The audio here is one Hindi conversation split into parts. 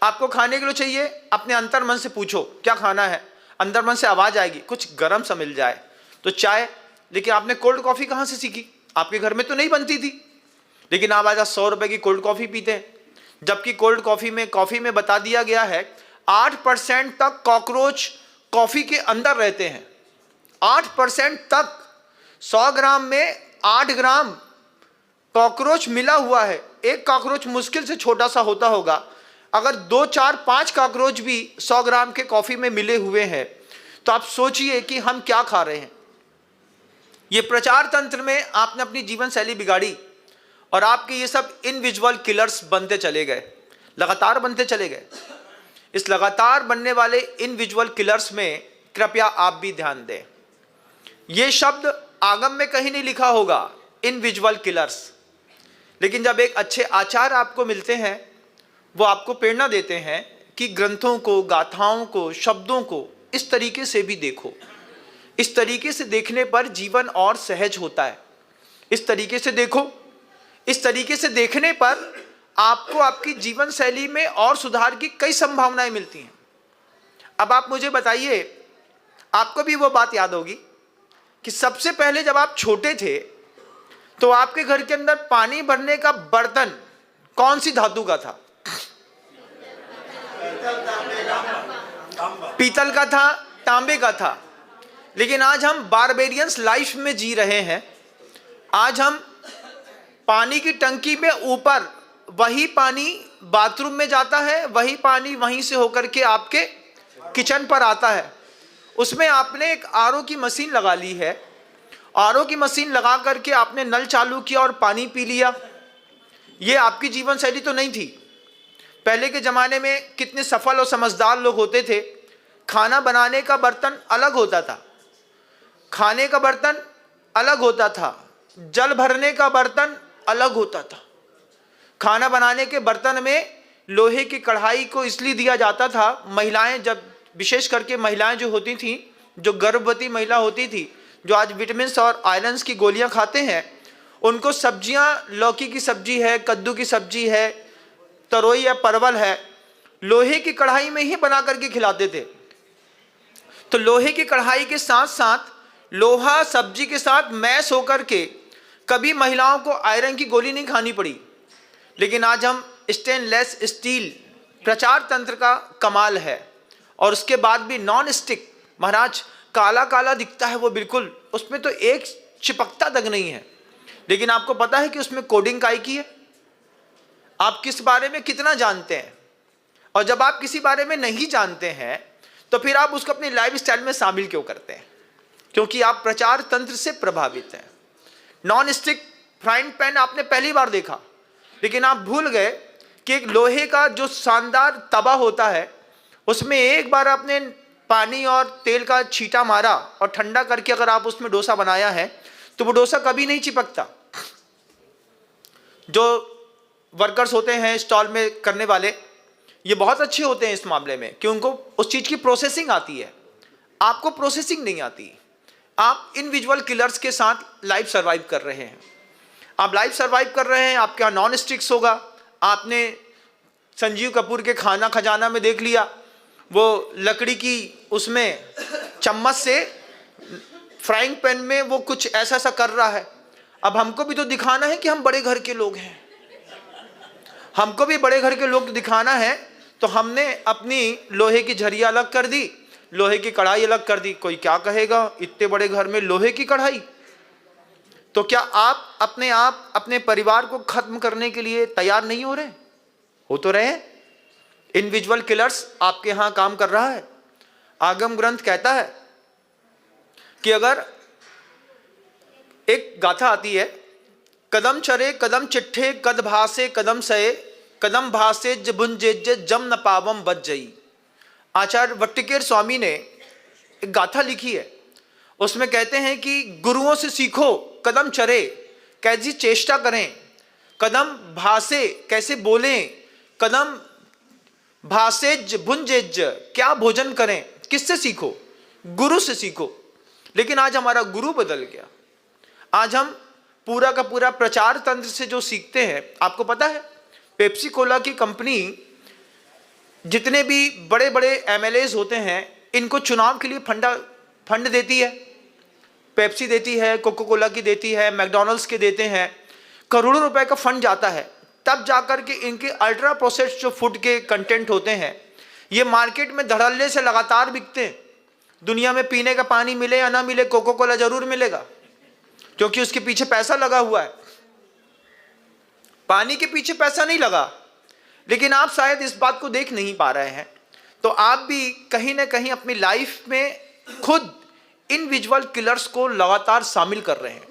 आपको खाने के लिए चाहिए, अपने अंतर मन से पूछो क्या खाना है, अंदर मन से आवाज आएगी कुछ गर्म सा मिल जाए तो चाय। लेकिन आपने कोल्ड कॉफी कहां से सीखी? आपके घर में तो नहीं बनती थी, लेकिन आप आज 100 रुपए की कोल्ड कॉफी पीते हैं, जबकि कोल्ड कॉफी में बता दिया गया है 8% तक कॉकरोच कॉफी के अंदर रहते हैं। 8% तक, 100 ग्राम में 8 ग्राम कॉकरोच मिला हुआ है। एक कॉकरोच मुश्किल से छोटा सा होता होगा, अगर 2, 4, 5 कॉकरोच भी 100 ग्राम के कॉफी में मिले हुए हैं तो आप सोचिए कि हम क्या खा रहे हैं। ये प्रचार तंत्र में आपने अपनी जीवन शैली बिगाड़ी और आपके ये सब इनविजुअल किलर्स बनते चले गए, लगातार बनते चले गए। इस लगातार बनने वाले इनविजुअल किलर्स में कृपया आप भी ध्यान दें। ये शब्द आगम में कहीं नहीं लिखा होगा, इनविजुअल किलर्स, लेकिन जब एक अच्छे आचार्य आपको मिलते हैं वो आपको प्रेरणा देते हैं कि ग्रंथों को, गाथाओं को, शब्दों को इस तरीके से भी देखो। इस तरीके से देखने पर जीवन और सहज होता है। इस तरीके से देखो, इस तरीके से देखने पर आपको आपकी जीवन शैली में और सुधार की कई संभावनाएं मिलती हैं। अब आप मुझे बताइए, आपको भी वो बात याद होगी कि सबसे पहले जब आप छोटे थे तो आपके घर के अंदर पानी भरने का बर्तन कौन सी धातु का था? पीतल का था, तांबे का था। लेकिन आज हम बारबेरियंस लाइफ में जी रहे हैं। आज हम पानी की टंकी में ऊपर, वही पानी बाथरूम में जाता है, वही पानी वहीं से होकर के आपके किचन पर आता है। उसमें आपने एक आरओ की मशीन लगा ली है, आरओ की मशीन लगा करके आपने नल चालू किया और पानी पी लिया। ये आपकी जीवन शैली तो नहीं थी। पहले के ज़माने में कितने सफल और समझदार लोग होते थे। खाना बनाने का बर्तन अलग होता था, खाने का बर्तन अलग होता था, जल भरने का बर्तन अलग होता था। खाना बनाने के बर्तन में लोहे की कढ़ाई को इसलिए दिया जाता था, महिलाएं, जब विशेष करके महिलाएं जो होती थीं, जो गर्भवती महिला होती थी, जो आज विटामिन और आयरन्स की गोलियां खाते हैं, उनको सब्जियां, लौकी की सब्जी है, कद्दू की सब्जी है, तरोई या परवल है, लोहे की कढ़ाई में ही बना करके खिलाते थे। तो लोहे की कढ़ाई के साथ साथ लोहा सब्जी के साथ मैश होकर के कभी महिलाओं को आयरन की गोली नहीं खानी पड़ी। लेकिन आज हम स्टेनलेस स्टील, प्रचार तंत्र का कमाल है। और उसके बाद भी नॉन स्टिक, महाराज काला काला दिखता है वो, बिल्कुल उसमें तो एक चिपकता तक नहीं है। लेकिन आपको पता है कि उसमें कोडिंग काहे की है? आप किस बारे में कितना जानते हैं? और जब आप किसी बारे में नहीं जानते हैं तो फिर आप उसको अपनी लाइफ स्टाइल में शामिल क्यों करते हैं? क्योंकि आप प्रचार तंत्र से प्रभावित हैं। नॉन स्टिक फ्राइंग पैन आपने पहली बार देखा, लेकिन आप भूल गए कि एक लोहे का जो शानदार तवा होता है, उसमें एक बार आपने पानी और तेल का छींटा मारा और ठंडा करके अगर आप उसमें डोसा बनाया है तो वो डोसा कभी नहीं चिपकता। जो वर्कर्स होते हैं स्टॉल में करने वाले, ये बहुत अच्छे होते हैं इस मामले में कि उनको उस चीज़ की प्रोसेसिंग आती है, आपको प्रोसेसिंग नहीं आती। आप इनविजुअल किलर्स के साथ लाइफ सर्वाइव कर रहे हैं। आप लाइफ सर्वाइव कर रहे हैं, आपके यहाँ नॉन स्टिक्स होगा। आपने संजीव कपूर के खाना खजाना में देख लिया, वो लकड़ी की उसमें चम्मच से फ्राइंग पैन में वो कुछ ऐसा सा कर रहा है। अब हमको भी तो दिखाना है कि हम बड़े घर के लोग हैं, हमको भी बड़े घर के लोग दिखाना है, तो हमने अपनी लोहे की झरिया अलग कर दी, लोहे की कढ़ाई अलग कर दी। कोई क्या कहेगा, इतने बड़े घर में लोहे की कढ़ाई। तो क्या आप अपने परिवार को खत्म करने के लिए तैयार नहीं हो रहे? हो तो रहे हैं। इनविजुअल किलर्स आपके यहां काम कर रहा है। आगम ग्रंथ कहता है कि अगर एक गाथा आती है, कदम चरे कदम चिट्ठे कद भासे कदम सये कदम भासे जबुंजे जम न पावम बच जई। आचार्य वट्टिकेर स्वामी ने एक गाथा लिखी है, उसमें कहते हैं कि गुरुओं से सीखो, कदम चरे कैसी चेष्टा करें, कदम भासे कैसे बोलें, कदम भासेज भुंजेज क्या भोजन करें। किससे सीखो? गुरु से सीखो। लेकिन आज हमारा गुरु बदल गया। आज हम पूरा का पूरा प्रचार तंत्र से जो सीखते हैं। आपको पता है पेप्सी कोला की कंपनी जितने भी बड़े बड़े एमएलएज होते हैं, इनको चुनाव के लिए फंड देती है, पेप्सी देती है, कोको कोला की देती है, मैकडॉनल्ड्स के देते हैं, करोड़ों रुपए का फंड जाता है, तब जाकर के इनके अल्ट्रा प्रोसेस्ड जो फूड के कंटेंट होते हैं ये मार्केट में धड़ल्ले से लगातार बिकते हैं। दुनिया में पीने का पानी मिले या ना मिले, कोको कोला जरूर मिलेगा, क्योंकि उसके पीछे पैसा लगा हुआ है। पानी के पीछे पैसा नहीं लगा, लेकिन आप शायद इस बात को देख नहीं पा रहे हैं। तो आप भी कहीं ना कहीं अपनी लाइफ में खुद इन विजुअल किलर्स को लगातार शामिल कर रहे हैं।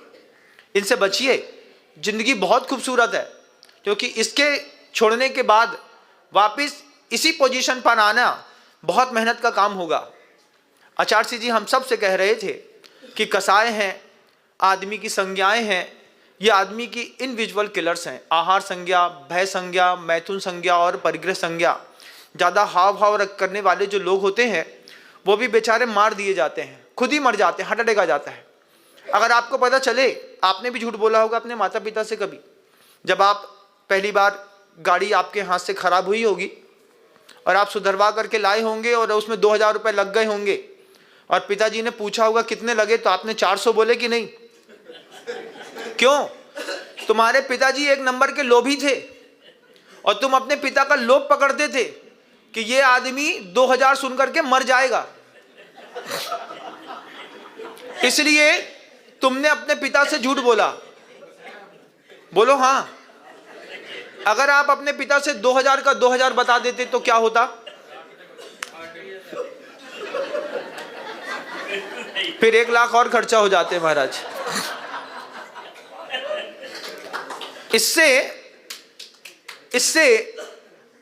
इनसे बचिए, जिंदगी बहुत खूबसूरत है, क्योंकि इसके छोड़ने के बाद वापस इसी पोजीशन पर आना बहुत मेहनत का काम होगा। आचार्य सिंह जी हम सब से कह रहे थे कि कसाय हैं, आदमी की संज्ञाएं हैं, ये आदमी की इन विजुअल किलर्स हैं। आहार संज्ञा, भय संज्ञा, मैथुन संज्ञा और परिग्रह संज्ञा, ज़्यादा हाव भाव रख करने वाले जो लोग होते हैं वो भी बेचारे मार दिए जाते हैं, खुद ही मर जाते हैं, हार्ट अटैक आ जाता है। अगर आपको पता चले, आपने भी झूठ बोला होगा अपने माता पिता से कभी, जब आप पहली बार गाड़ी आपके हाथ से खराब हुई होगी और आप सुधरवा करके लाए होंगे और उसमें 2000 रुपये लग गए होंगे और पिताजी ने पूछा होगा कितने लगे, तो आपने 400 बोले कि नहीं? क्यों? तुम्हारे पिताजी एक नंबर के लोभी थे और तुम अपने पिता का लोभ पकड़ते थे कि ये आदमी 2000 सुन करके मर जाएगा, इसलिए तुमने अपने पिता से झूठ बोला। बोलो हाँ। अगर आप अपने पिता से 2000 का 2000 बता देते तो क्या होता? फिर 1 लाख और खर्चा हो जाते महाराज। इससे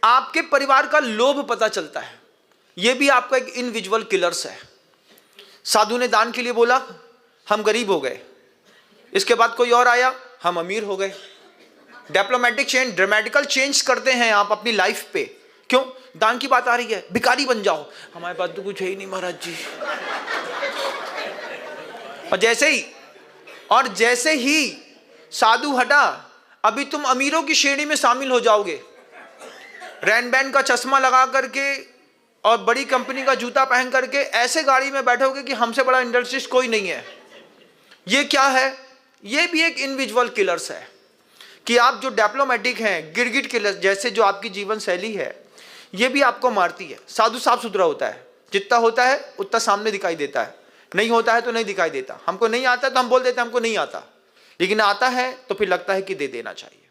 आपके परिवार का लोभ पता चलता है। यह भी आपका एक इनविजुअल किलर्स है। साधु ने दान के लिए बोला, हम गरीब हो गए। इसके बाद कोई और आया, हम अमीर हो गए। डिप्लोमेटिक चेंज, ड्रामेटिकल चेंज करते हैं आप अपनी लाइफ पे। क्यों? दान की बात आ रही है, भिखारी बन जाओ। हमारे पास तो कुछ है ही नहीं महाराज जी। और जैसे ही साधु हटा, अभी तुम अमीरों की श्रेणी में शामिल हो जाओगे। रैनबैन का चश्मा लगा करके और बड़ी कंपनी का जूता पहन करके ऐसे गाड़ी में बैठोगे कि हमसे बड़ा इंडस्ट्रिस्ट कोई नहीं है। ये क्या है? ये भी एक इनविजुअल किलर्स है कि आप जो डिप्लोमेटिक हैं, गिरगिट किलर्स जैसे जो आपकी जीवन शैली है, ये भी आपको मारती है। साधु साफ सुथरा होता है, जितना होता है उतना सामने दिखाई देता है, नहीं होता है तो नहीं दिखाई देता। हमको नहीं आता तो हम बोल देते हैं हमको नहीं आता, लेकिन आता है तो फिर लगता है कि दे देना चाहिए।